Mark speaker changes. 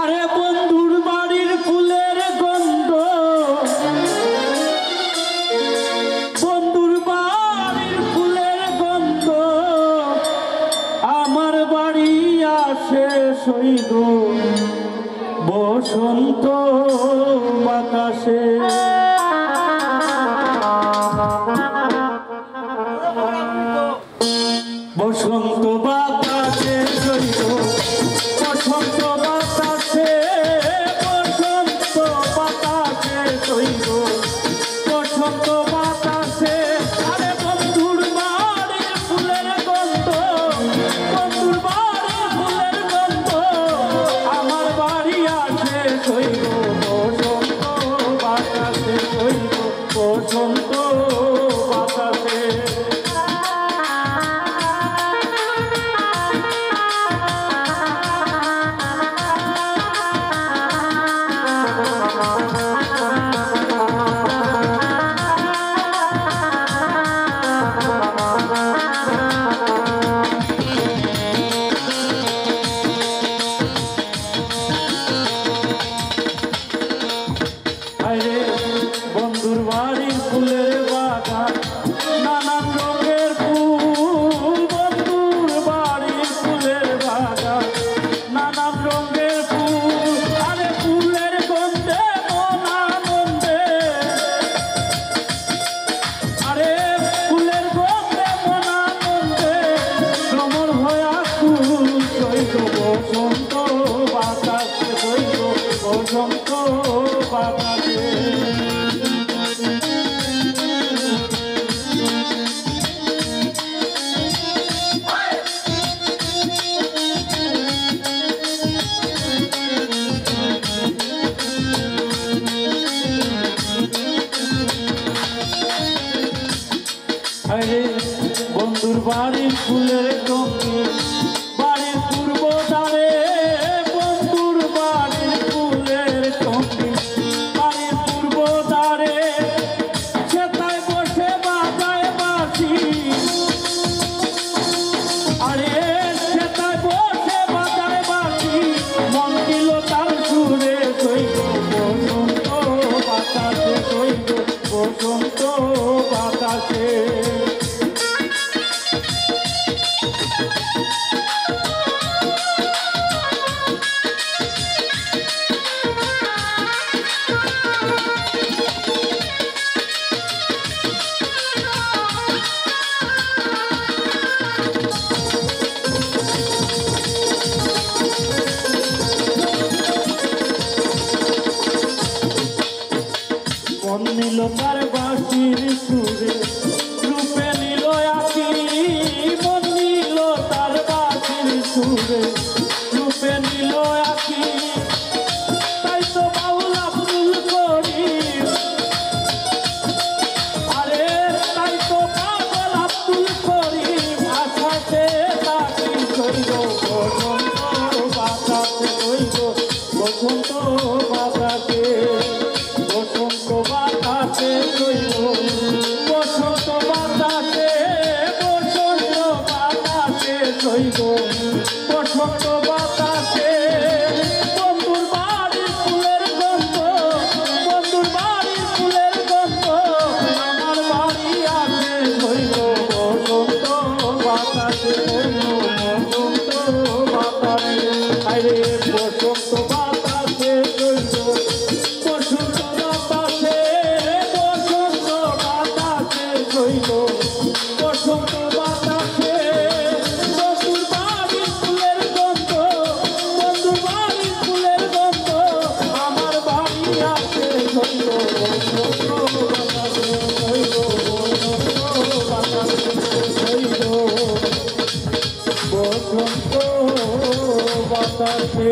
Speaker 1: আরে বন্ধুর বাড়ির ফুলের গন্ধ, বন্ধুর বাড়ির ফুলের গন্ধ আমার বাড়ি আসে সইগ বসন্ত বাতাসে। বসন্ত বাতাসে সইগ বসন্ত বাতাসে, বসন্ত বাতাসে সইগ বসন্ত বাতাসে। আরে বন্ধুর বাড়ির ফুলের গন্ধ, বন্ধুর বাড়ির ফুলের গন্ধ আমার বাড়ি আসে সইগ বসন্ত বাতাসে, সইগ বসন্ত বাতাসে। বন্ধুর বাড়ির ফুলের বাগান নানান রঙের ফুল, বন্ধুর বাড়ির ফুলের বাগান নানান রঙের ফুল। আরে ফুলের গন্ধে মন আনন্দে, আরে ফুলের গন্ধে মন আনন্দে ভ্রমর হয়ে ফুল। সইগ বসন্ত বাতাসে, সইগ বসন্ত বাতাসে। আরে বন্ধুর বাড়ির ফুলের গন্ধে বাড়ির পূর্ব দ্বারে, বন্ধুর বাড়ির ফুলের গন্ধে বাড়ির পূর্ব দ্বারে সেটাই বসে বাজায় বাঁশি। আরে সেটাই বসে বাজায় বাঁশি, মন দিল তার সুরে। সইগ বসন্ত বাতাসে, সইগ বসন্ত বাতাসে। মন নিল তার বাঁশির সুরে, রূপে নিল আঁকি। মন নিল তার বাঁশির সুরে, রূপে নিল আঁকি। তাই তো বাউল আব্দুল করিম, আরে তাই তো পাগল আব্দুল করিম আশাতে তাকি। সইগ বসন্ত বাতাসে, সইগ বসন্ত বাতাসে, বসন্ত বাতাসে সইগ বসন্ত বাতাসে, বসন্ত বাতাসে সইগ বসন্ত বাতাসে। বন্ধুর বাড়ির ফুলের গন্ধ, বন্ধুর বাড়ির ফুলের গন্ধ আমার বাড়ি আসে সইগ বসন্ত বাতাসে, সইগ বসন্ত বাতাসে। আরে বসন্ত বাতাসে সইগ বসন্ত বাতাসে, বসন্ত বাতাসে সইগ বসন্ত বাতাসে। বন্ধুর বাড়ির ফুলের গন্ধ, বন্ধুর বাড়ির ফুলের গন্ধ আমার বাড়ি আসে সইগ বসন্ত বাতাসে, সইগ বসন্ত বাতাসে, সইগ বসন্ত বাতাসে।